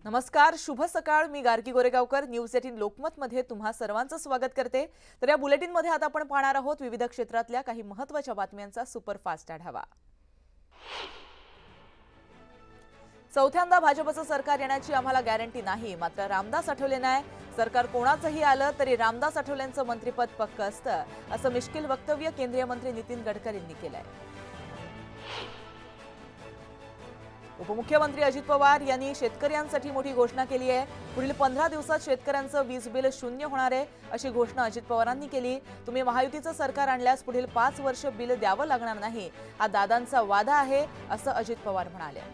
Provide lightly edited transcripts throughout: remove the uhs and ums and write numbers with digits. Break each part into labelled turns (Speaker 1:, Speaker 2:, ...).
Speaker 1: नमस्कार, शुभ सकाळ. मी गार्गी गोरेगावकर. न्यूज 18 लोकमत मध्ये तुम्हा सर्वांचं स्वागत करते. तर या बुलेटिन मध्ये आता आपण पाहणार आहोत विविध क्षेत्रातल्या काही महत्त्वाच्या बातम्यांचा सुपरफास्ट आढावा. चौथ्यांदा भाजपचं सरकार येण्याची आम्हाला गॅरंटी नाही, मात्र रामदास आठवले नाही. सरकार कोणाचंही आलं तरी रामदास आठवलेंचं मंत्रिपद पक्क असतं, असं मिश्किल वक्तव्य केंद्रीय मंत्री नितीन गडकरींनी केलंय. उपमुख्यमंत्री अजित पवार यांनी शेतकऱ्यांसाठी मोठी घोषणा केली आहे. पुढील 15 दिवसात शेतकऱ्यांचं वीज बिल शून्य होणार आहे, अशी घोषणा अजित पवारांनी केली. तुम्ही महायुतीचं सरकार आणल्यास पुढील 5 वर्ष बिल द्यावं लागणार नाही, हा दादांचा वादा आहे, असं अजित पवार म्हणाले.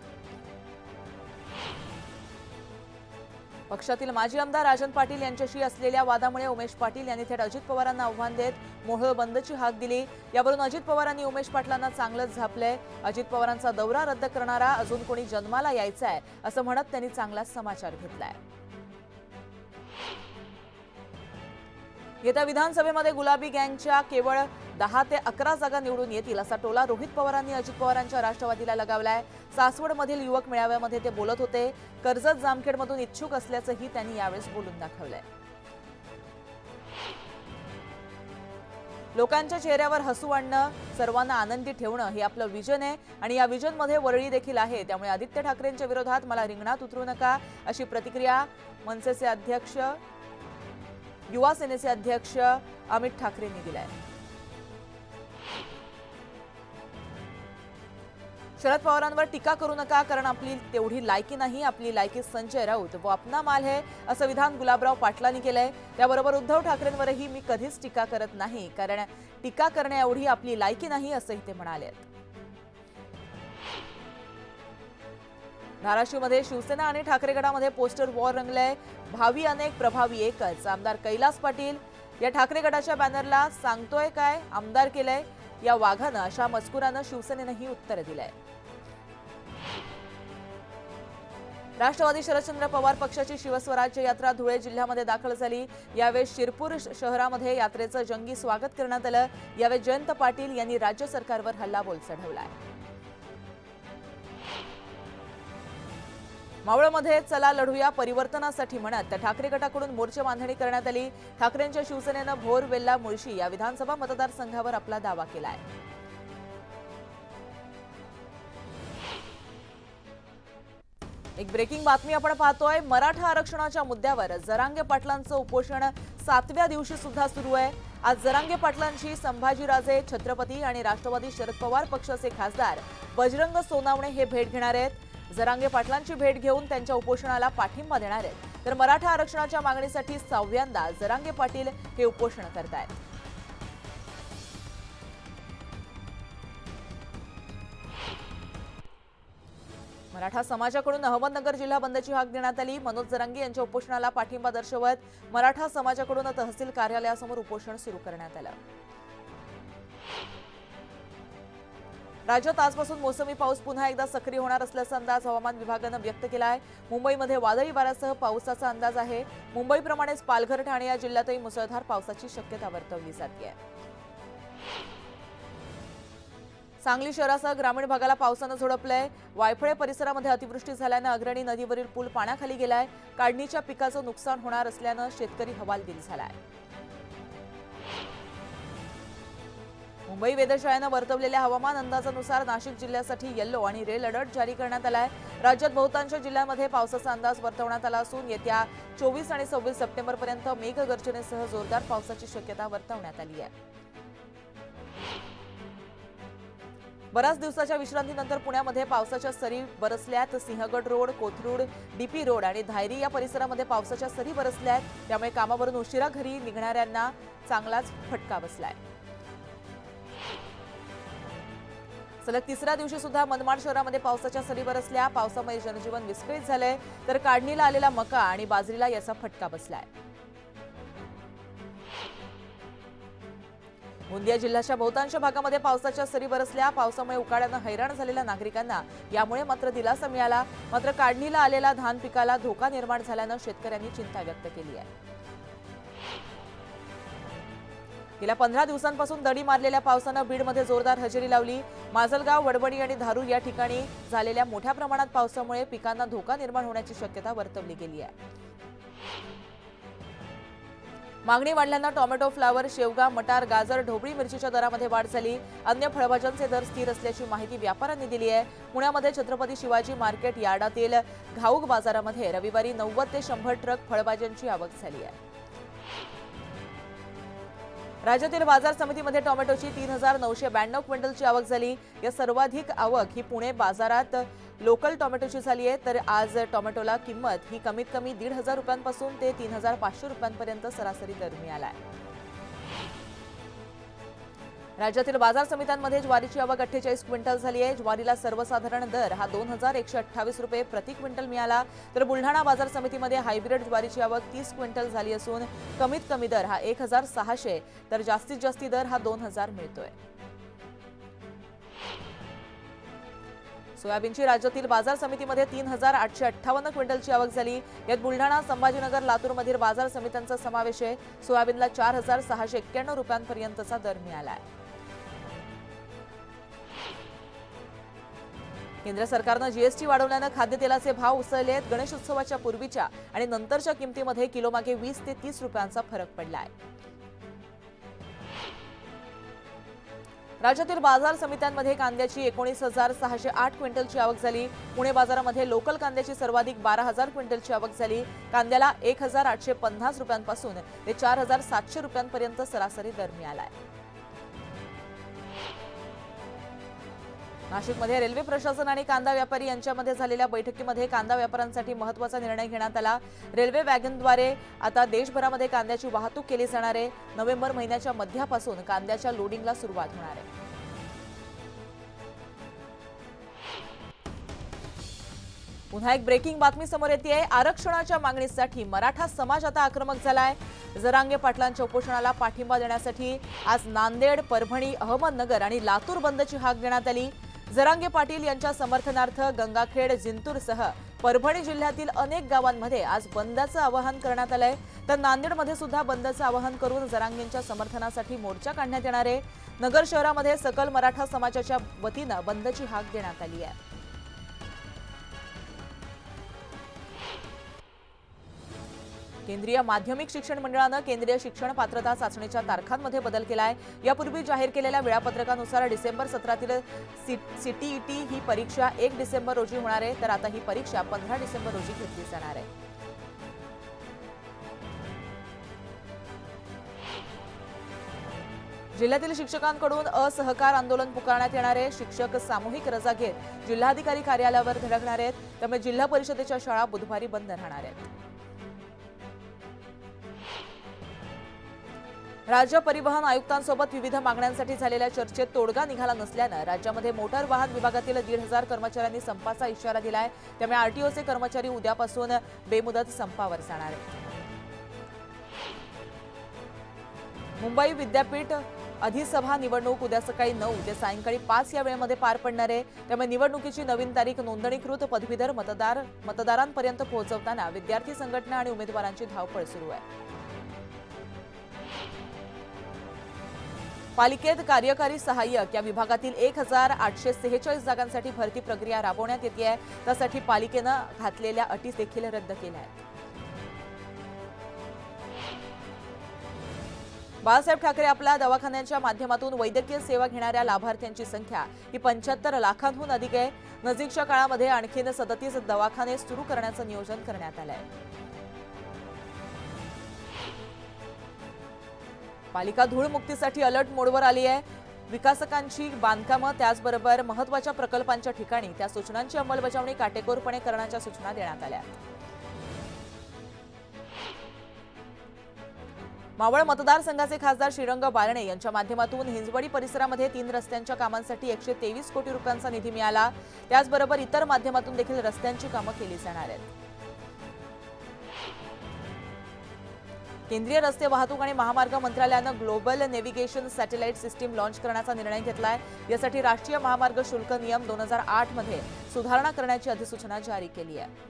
Speaker 1: पक्षातील माजी आमदार राजन पाटील यांच्याशी असलेल्या वादामुळे उमेश पाटील यांनी थेट अजित पवारांना आव्हान देत मोहोळ बंदची हाक दिली. यावरून अजित पवारांनी उमेश पाटलांना चांगलंच झापलंय. अजित पवारांचा दौरा रद्द करणारा अजून कोणी जन्माला यायचाय, असं म्हणत त्यांनी चांगलाच समाचार घेतलाय. येत्या विधानसभेमध्ये गुलाबी गँगच्या केवळ 10 ते 11 जागा निवडून येतील, असा टोला रोहित पवारांनी अजित पवारांच्या राष्ट्रवादीला लगावलाय. सासवडमधील युवक मेळाव्यामध्ये ते बोलत होते. कर्जत जामखेडमधून इच्छुक असल्याचंही त्यांनी यावेळेस बोलून दाखवलंय. लोकांच्या चेहऱ्यावर हसू आणणं, सर्वांना आनंदी ठेवणं हे आपलं विजन आहे आणि या विजनमध्ये वरळी देखील आहे. त्यामुळे आदित्य ठाकरेंच्या विरोधात मला रिंगणात उतरू नका, अशी प्रतिक्रिया मनसेचे अध्यक्ष, युवा सेनेचे अध्यक्ष अमित ठाकरेंनी दिलाय. शरद पवारांवर टीका करू नका, कारण आपली तेवढी लायकी नाही. आपली लायकी संजय राऊत व अपना माल है, असं विधान गुलाबराव पाटलांनी केलंय. त्याबरोबर उद्धव ठाकरेंवरही मी कधीच टीका करत नाही, कारण टीका करण्या एवढी आपली लायकी नाही, असंही ते म्हणाले. धाराशिवमध्ये शिवसेना आणि ठाकरे गटामध्ये पोस्टर वॉर रंगलंय. भावी अनेक, प्रभावी एकच. आमदार कैलास पाटील या ठाकरे गटाच्या बॅनरला सांगतोय काय आमदार केलंय, या वाघानं, अशा मजकुरानं शिवसेनेनंही उत्तर दिलंय. राष्ट्रवादी शरदचंद्र पवार पक्षाची शिवस्वराज्य यात्रा धुळे जिल्ह्यामध्ये दाखल झाली. यावेळी शिरपूर शहरामध्ये यात्रेचं जंगी स्वागत करण्यात आलं. यावेळी जयंत पाटील यांनी राज्य सरकारवर हल्लाबोल चढवलाय. मावळमध्ये चला लढूया परिवर्तनासाठी म्हणत ठाकरे गटाकडून मोर्चे बांधणी करण्यात आली. ठाकरेंच्या शिवसेनेनं भोर, वेल्ला, मुळशी या विधानसभा मतदारसंघावर आपला दावा केलाय. एक ब्रेकिंग बातमी आपण पाहतोय. मराठा आरक्षणाच्या मुद्द्यावर जरांगे पाटलांचं उपोषण 7व्या दिवशी सुद्धा सुरू आहे. आज जरांगे पाटलांची संभाजीराजे छत्रपती आणि राष्ट्रवादी शरद पवार पक्षाचे खासदार बजरंग सोनावणे हे भेट घेणार आहेत. जरांगे पाटलांची भेट घेऊन त्यांच्या उपोषणाला पाठिंबा देणार आहेत. तर मराठा आरक्षणाच्या मागणीसाठी 6व्यांदा जरांगे पाटील हे उपोषण करतायत. मराठा समाजाकडून अहमदनगर जिल्हा बंदची हाक देण्यात आली. मनोज जरांगे यांच्या उपोषणाला पाठिंबा दर्शवत मराठा समाजाकडून तहसील कार्यालयासमोर उपोषण सुरू करण्यात आलं. राज्यात आजपासून मोसमी पाऊस पुन्हा एकदा सक्रिय होणार असल्याचा अंदाज हवामान विभागानं व्यक्त केला आहे. मुंबईमध्ये वादळी वाऱ्यासह पावसाचा अंदाज आहे. मुंबईप्रमाणेच पालघर, ठाणे या जिल्ह्यातही मुसळधार पावसाची शक्यता वर्तवली जाते. सांगली शहरासह ग्रामीण भागाला पावसानं झोडपलंय. वायफळे परिसरामध्ये अतिवृष्टी झाल्यानं अग्रणी नदीवरील पूल पाण्याखाली गेलाय. काढणीच्या पिकाचं नुकसान होणार असल्यानं शेतकरी हवालदिल झालाय. मुंबई वेधशाळेनं वर्तवलेल्या हवामान अंदाजानुसार नाशिक जिल्ह्यासाठी येलो आणि रेड अलर्ट जारी करण्यात आलाय. राज्यात बहुतांश जिल्ह्यांमध्ये पावसाचा अंदाज वर्तवण्यात आला असून येत्या 24 आणि 26 सप्टेंबरपर्यंत मेघगर्जनेसह जोरदार पावसाची शक्यता वर्तवण्यात आली आहे. बऱ्याच दिवसाच्या विश्रांतीनंतर पुण्यामध्ये पावसाच्या सरी बरसल्यात. Sinhagad road, Kothrud, DP road आणि धायरी या परिसरामध्ये पावसाच्या सरी बरसल्यात. त्यामुळे कामावरून उशिरा घरी निघणाऱ्यांना चांगलाच फटका बसलाय. सलग तिसऱ्या दिवशी सुद्धा मनमाड शहरामध्ये पावसाच्या सरी बरसल्या. पावसामुळे जनजीवन विस्कळीत झालंय, तर काढणीला आलेला मका आणि बाजरीला याचा फटका बसलाय. गोंदिया जिल्ह्याच्या बहुतांश भागामध्ये पावसाच्या सरी बरसल्या. पावसामुळे उकाड्यानं हैराण झालेल्या नागरिकांना यामुळे मात्र दिलासा मिळाला. मात्र काढणीला आलेल्या धान पिकाला धोका निर्माण झाल्यानं शेतकऱ्यांनी चिंता व्यक्त केली आहे. गेल्या 15 दिवसांपासून दडी मारलेल्या पावसानं बीडमध्ये जोरदार हजेरी लावली। माजलगाव, वडवणी आणि धारूर या ठिकाणी झालेल्या मोठ्या प्रमाणात पावसामुळे पिकांना धोका निर्माण होण्याची शक्यता वर्तवली गेली आहे। मागणी वाढल्यानं टोमॅटो, फ्लावर, शेवगा, मटार, गाजर, ढोबळी मिरचीच्या दरामध्ये वाढ झाली। अन्य फळभाज्यांचे दर स्थिर असल्याची माहिती व्यापाऱ्यांनी दिली आहे। पुण्यामध्ये छत्रपती शिवाजी मार्केट यार्डातील घाऊक बाजारामध्ये रविवारी 90 ते 100 ट्रक फळभाज्यांची आवक झाली आहे। राज्यातील बाजार समितीमध्ये टोमॅटोची 3992 क्विंटलची आवक झाली। या सर्वाधिक आवक ही पुणे बाजारात लोकल टोमॅटोची झाली आहे, तर आज टोमॅटोला किंमत ही कमीत कमी 1,500 रुपयांपासून ते 3,500 रुपयांपर्यंत सरासरी दर मिळाला आहे। राज्यातील बाजार समित्यांमध्ये ज्वारीची आवक 48 क्विंटल झाली आहे। ज्वारीला सर्वसाधारण दर हा 2,128 रुपये प्रति क्विंटल मिळाला, तर बुलढाणा बाजार समितीमध्ये हायब्रिड ज्वारीची आवक 30 क्विंटल झाली असून कमीत कमी दर हा 1,600 तर जास्तीत जास्त दर हा 2,000 मिळतोय। सोयाबीनची राज्यातील बाजार समितीमध्ये 3,858 क्विंटलची आवक झाली। यात बुलढाणा, संभाजीनगर, लातूरमधील बाजार समित्यांचा समावेश आहे। सोयाबीनला 4,691 रुपयांपर्यंतचा दर मिळाला आहे। केंद्र सरकारनं जीएसटी वाढवल्यानं खाद्यतेलाचे भाव उसळले आहेत। गणेशोत्सवाच्या पूर्वीच्या आणि नंतरच्या किमतीमध्ये किलोमागे 20 ते 30 रुपयांचा फरक पडला आहे। राज्यातील बाजार समित्यांमध्ये कांद्याची 19,608 क्विंटलची आवक झाली। पुणे बाजारामध्ये लोकल कांद्याची सर्वाधिक 12,000 क्विंटलची आवक झाली। कांद्याला 1,850 रुपयांपासून ते 4,700 रुपयांपर्यंत सरासरी दर मिळाला आहे। नाशिकमध्ये रेल्वे प्रशासन आणि कांदा व्यापारी यांच्यामध्ये झालेल्या बैठकीमध्ये कांदा व्यापाऱ्यांसाठी महत्त्वाचा निर्णय घेण्यात आला। रेल्वे वॅगनद्वारे आता देशभरामध्ये कांद्याची वाहतूक केली जाणार आहे। नोव्हेंबर महिन्याच्या मध्यापासून कांद्याच्या लोडिंगला सुरुवात होणार आहे। पुन्हा एक ब्रेकिंग बातमी समोर येते। आरक्षणाच्या मागणीसाठी मराठा समाज आता आक्रमक झालाय। जरांगे पाटलांच्या उपोषणाला पाठिंबा देण्यासाठी आज नांदेड, परभणी, अहमदनगर आणि लातूर बंदची हाक देण्यात आली। जरांगे पाटील यांच्या समर्थनार्थ गंगाखेड, जिंतूरसह परभणी जिल्ह्यातील अनेक गावांमध्ये आज बंदचं आवाहन करण्यात आलंय, तर नांदेडमध्ये सुद्धा बंदचं आवाहन करून जरांगेंच्या समर्थनासाठी मोर्चा काढण्यात येणार आहे। नगर शहरामध्ये सकल मराठा समाजाच्या वतीनं बंदची हाक देण्यात आली आहे। केंद्रीय माध्यमिक शिक्षण मंडळानं केंद्रीय शिक्षण पात्रता चाचणीच्या तारखांमध्ये बदल केलाय। यापूर्वी जाहीर केलेल्या वेळापत्रकानुसार डिसेंबर सत्रातील सीटीईटी ही परीक्षा 1 डिसेंबर रोजी होणार आहे, तर आता ही परीक्षा 15 डिसेंबर रोजी घेतली जाणार आहे। जिल्ह्यातील शिक्षकांकडून असहकार आंदोलन पुकारण्यात येणार आहे। शिक्षक सामूहिक रजा घेत जिल्हाधिकारी कार्यालयावर धडकणार आहेत, त्यामुळे जिल्हा परिषदेच्या शाळा बुधवारी बंद राहणार आहेत। राज्य परिवहन आयुक्तांसोबत विविध मागण्यांसाठी झालेल्या चर्चेत तोडगा निघाला नसल्यानं राज्यामध्ये मोटार वाहन विभागातील 1,500 कर्मचाऱ्यांनी संपाचा इशारा दिलाय। त्यामुळे आरटीओचे कर्मचारी उद्यापासून बेमुदत संपावर जाणार आहेत। मुंबई विद्यापीठ अधिसभा निवडणूक उद्या सकाळी 9 ते सायंकाळी 5 या वेळेमध्ये पार पडणार आहे। त्यामुळे निवडणुकीची नवीन तारीख नोंदणीकृत पदवीधर मतदारांपर्यंत पोहोचवताना विद्यार्थी संघटना आणि उमेदवारांची धावपळ सुरू आहे। पालिकेत कार्यकारी सहाय्यक या विभागातील 1,846 जागांसाठी भरती प्रक्रिया राबवण्यात येते आहे। त्यासाठी पालिकेनं घातलेल्या अटी देखील रद्द केल्या आहेत। बाळासाहेब ठाकरे आपल्या दवाखान्यांच्या माध्यमातून वैद्यकीय सेवा घेणाऱ्या लाभार्थ्यांची संख्या ही 75 लाखांहून अधिक आहे। नजीकच्या काळामध्ये आणखीन 37 दवाखाने सुरू करण्याचं नियोजन करण्यात आलं आहे। पालिका धूळ मुक्तीसाठी अलर्ट मोडवर आली आहे। विकासकांची बांधकामं त्याचबरोबर महत्त्वाच्या प्रकल्पांच्या ठिकाणी त्या सूचनांची अंमलबजावणी काटेकोरपणे करण्याच्या सूचना देण्यात आल्या। मावळ मतदारसंघाचे खासदार श्रीरंग बारणे यांच्या माध्यमातून हिंजवडी परिसरामध्ये 3 रस्त्यांच्या कामांसाठी 123 कोटी रुपयांचा निधी मिळाला। त्याचबरोबर इतर माध्यमातून देखील रस्त्यांची कामं केली जाणार आहेत। केंद्रीय रस्ते वाहतूक आणि महामार्ग मंत्रालयानं global navigation satellite system launch करण्याचा निर्णय घेतलाय। यासाठी राष्ट्रीय महामार्ग शुल्क नियम 2008 मध्ये सुधारणा करण्याची अधिसूचना जारी केली आहे।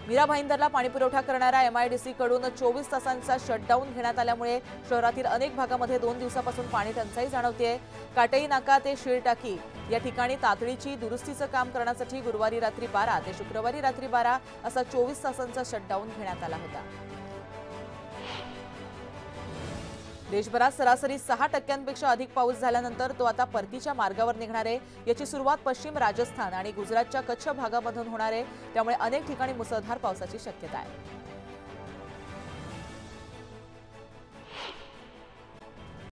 Speaker 1: मीरा भाईंदरला पाणीपुरवठा करणाऱ्या MIDC कडून 24 तासांचा शटडाऊन घेण्यात आल्यामुळे शहरातील अनेक भागामध्ये 2 दिवसापासून पाणी टंचाई जाणवतेय। काटई नाका ते शीळटाकी या ठिकाणी तातडीची दुरुस्तीचं काम करण्यासाठी गुरुवारी रात्री 12 ते शुक्रवारी रात्री 12 असा 24 तासांचा शटडाऊन घेण्यात आला होता। देशभरात सरासरी 6% अधिक पाऊस झाल्यानंतर तो आता परतीच्या मार्गावर निघणार आहे। याची सुरुवात पश्चिम राजस्थान आणि गुजरातच्या कच्छ भागामधून होणार आहे, त्यामुळे अनेक ठिकाणी मुसळधार पावसाची शक्यता आहे।